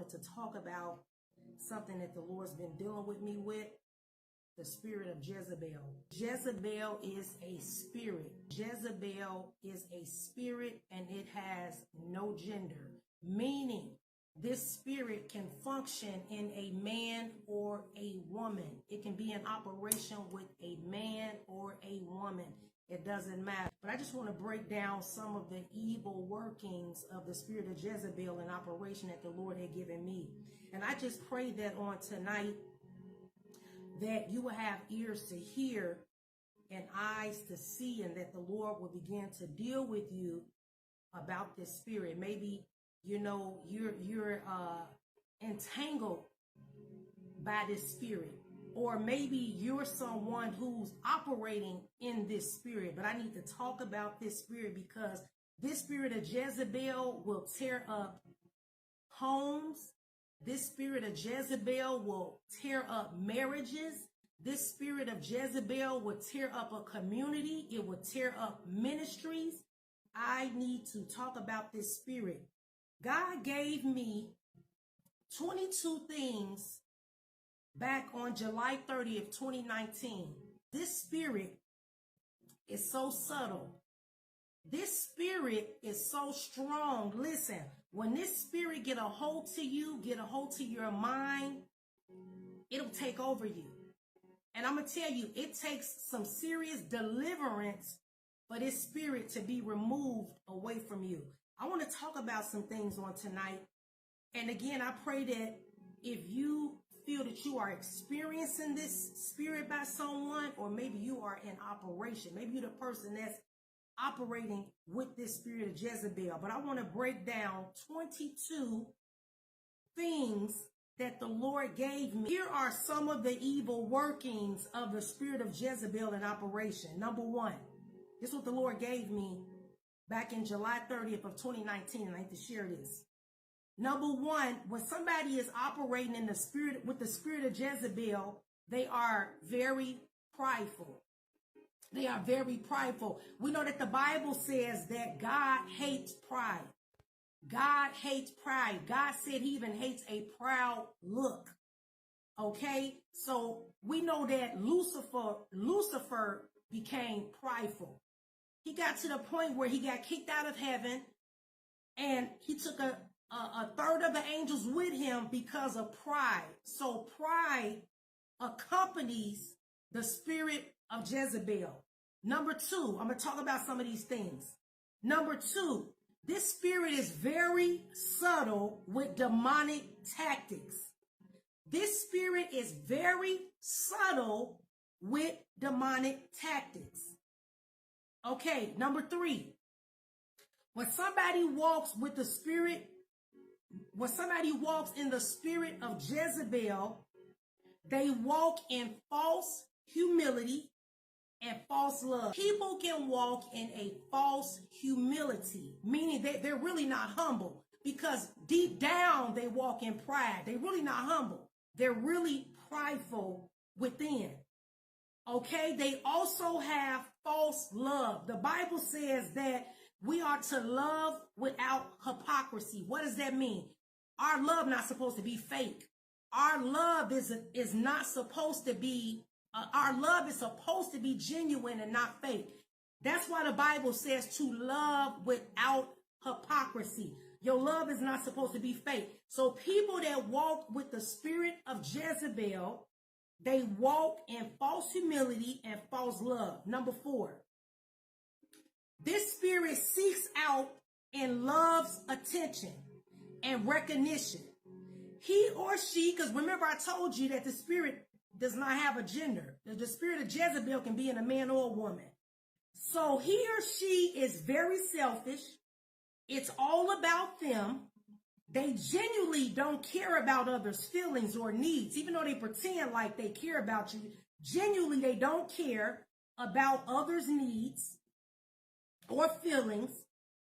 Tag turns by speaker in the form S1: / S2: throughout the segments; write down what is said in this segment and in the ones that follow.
S1: wanted to talk about something that the Lord's been dealing with me with, the spirit of Jezebel. Jezebel is a spirit. Jezebel is a spirit and it has no gender, meaning this spirit can function in a man or a woman. It can be in operation with a man or a woman. It doesn't matter. But I just want to break down some of the evil workings of the spirit of Jezebel in operation that the Lord had given me. And I just pray that on tonight that you will have ears to hear and eyes to see, and that the Lord will begin to deal with you about this spirit. Maybe, you know, you're entangled by this spirit, or maybe you're someone who's operating in this spirit. But I need to talk about this spirit because this spirit of Jezebel will tear up homes. This spirit of Jezebel will tear up marriages. This spirit of Jezebel will tear up a community. It will tear up ministries. I need to talk about this spirit. God gave me 22 things back on July 30th, 2019. This spirit is so subtle. This spirit is so strong. Listen, when this spirit get a hold to you, get a hold to your mind, it'll take over you. And I'm going to tell you, it takes some serious deliverance for this spirit to be removed away from you. I want to talk about some things on tonight. And again, I pray that if you feel that you are experiencing this spirit by someone, or maybe you are in operation, maybe you're the person that's operating with this spirit of Jezebel. But I want to break down 22 things that the Lord gave me. Here are some of the evil workings of the spirit of Jezebel in operation. Number one, this is what the Lord gave me back in July 30th of 2019, and I need to share this. Number one, when somebody is operating in the spirit with the spirit of Jezebel, they are very prideful. They are very prideful. We know that the Bible says that God hates pride. God hates pride. God said he even hates a proud look. Okay? So we know that Lucifer became prideful. He got to the point where he got kicked out of heaven, and he took a third of the angels with him because of pride. So pride accompanies the spirit of Jezebel. Number two, I'm going to talk about some of these things. Number two, this spirit is very subtle with demonic tactics. This spirit is very subtle with demonic tactics. Okay, number three, when somebody walks with the spirit, when somebody walks in the spirit of Jezebel, they walk in false humility and false love. People can walk in a false humility, meaning they're really not humble, because deep down they walk in pride. They're really not humble. They're really prideful within. Okay, they also have false love. The Bible says that we are to love without hypocrisy. What does that mean? Our love not supposed to be fake. Our love is not supposed to be, our love is supposed to be genuine and not fake. That's why the Bible says to love without hypocrisy. Your love is not supposed to be fake. So people that walk with the spirit of Jezebel, they walk in false humility and false love. Number four, this spirit seeks out and loves attention and recognition. He or she, because remember I told you that the spirit does not have a gender. The spirit of Jezebel can be in a man or a woman. So he or she is very selfish. It's all about them. They genuinely don't care about others' feelings or needs, even though they pretend like they care about you. Genuinely, they don't care about others' needs or feelings,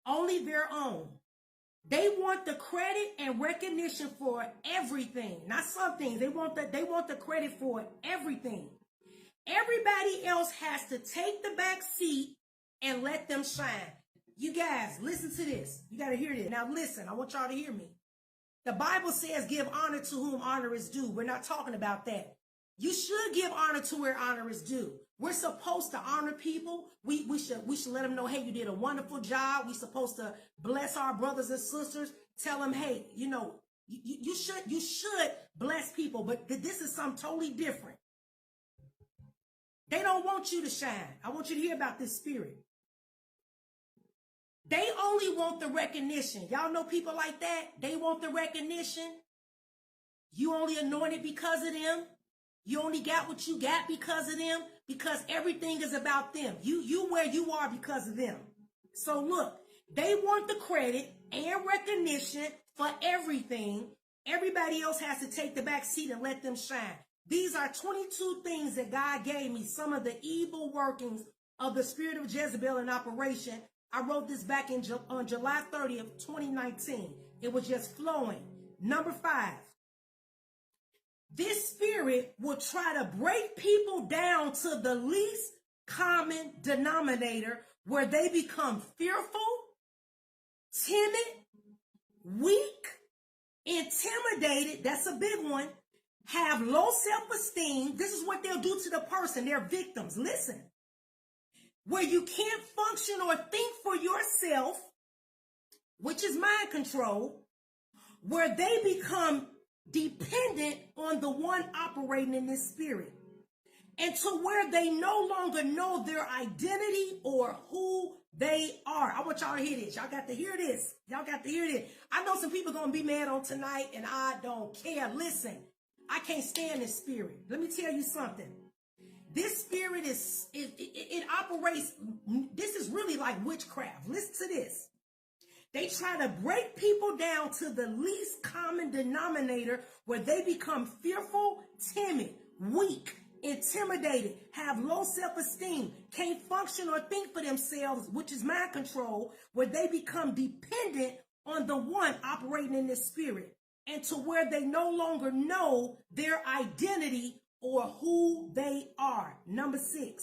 S1: only their own. They want the credit and recognition for everything, not some things. They want the credit for everything. Everybody else has to take the back seat and let them shine. You guys, listen to this. You got to hear this. Now listen, I want y'all to hear me. The Bible says give honor to whom honor is due. We're not talking about that. You should give honor to where honor is due. We're supposed to honor people. We should let them know, hey, you did a wonderful job. We're supposed to bless our brothers and sisters. Tell them, hey, you know, you should bless people, but this is something totally different. They don't want you to shine. I want you to hear about this spirit. They only want the recognition. Y'all know people like that? They want the recognition. You only anointed because of them. You only got what you got because of them, because everything is about them. You where you are because of them. So look, they want the credit and recognition for everything. Everybody else has to take the back seat and let them shine. These are 22 things that God gave me, some of the evil workings of the spirit of Jezebel in operation. I wrote this back on July 30th, 2019. It was just flowing. Number 5. This spirit will try to break people down to the least common denominator where they become fearful, timid, weak, intimidated. That's a big one. Have low self-esteem. This is what they'll do to the person. They're victims. Listen. Where you can't function or think for yourself, which is mind control, where they become dependent on the one operating in this spirit, and to where they no longer know their identity or who they are. I want y'all to hear this. Y'all got to hear this. Y'all got to hear this. I know some people going to be mad on tonight, and I don't care. Listen, I can't stand this spirit. Let me tell you something. This spirit it operates. This is really like witchcraft. Listen to this. They try to break people down to the least common denominator where they become fearful, timid, weak, intimidated, have low self-esteem, can't function or think for themselves, which is mind control, where they become dependent on the one operating in the spirit, and to where they no longer know their identity or who they are. Number 6,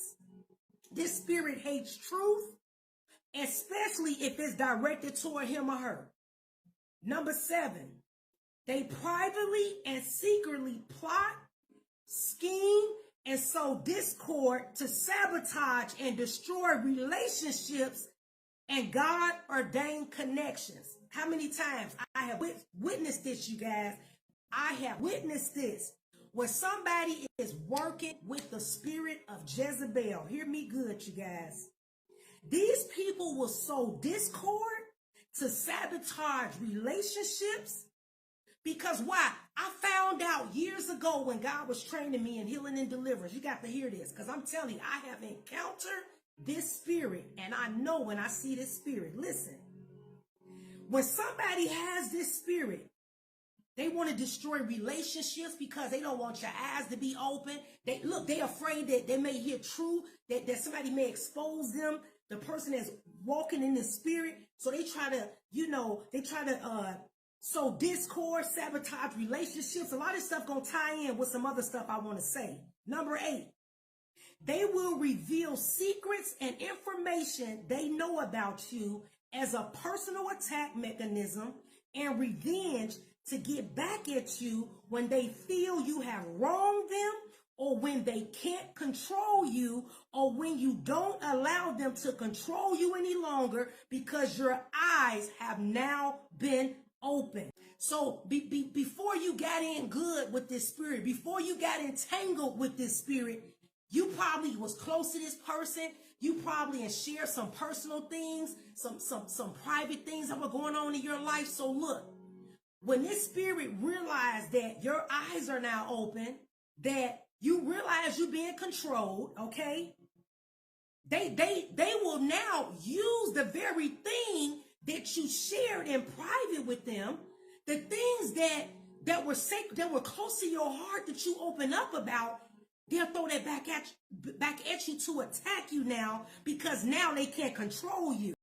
S1: this spirit hates truth, especially if it's directed toward him or her. Number 7, they privately and secretly plot, scheme, and sow discord to sabotage and destroy relationships and God-ordained connections. How many times I have witnessed this, you guys? I have witnessed this. Where somebody is working with the spirit of Jezebel. Hear me good, you guys. These people will sow discord to sabotage relationships. Because why? I found out years ago when God was training me in healing and deliverance. You got to hear this, because I'm telling you, I have encountered this spirit, and I know when I see this spirit. Listen, when somebody has this spirit, they want to destroy relationships because they don't want your eyes to be open. They're afraid that they may hear truth, that somebody may expose them, the person that's walking in the spirit. So they try to, sow discord, sabotage relationships. A lot of stuff gonna tie in with some other stuff I want to say. Number 8, they will reveal secrets and information they know about you as a personal attack mechanism and revenge to get back at you when they feel you have wronged them, or when they can't control you, or when you don't allow them to control you any longer because your eyes have now been open. So before you got in good with this spirit, before you got entangled with this spirit, you probably was close to this person. You probably shared some personal things, some private things that were going on in your life. So look, when this spirit realized that your eyes are now open, that you realize you're being controlled, okay? They will now use the very thing that you shared in private with them, the things that were sacred, that were close to your heart, that you open up about. They'll throw that back at you to attack you now, because now they can't control you.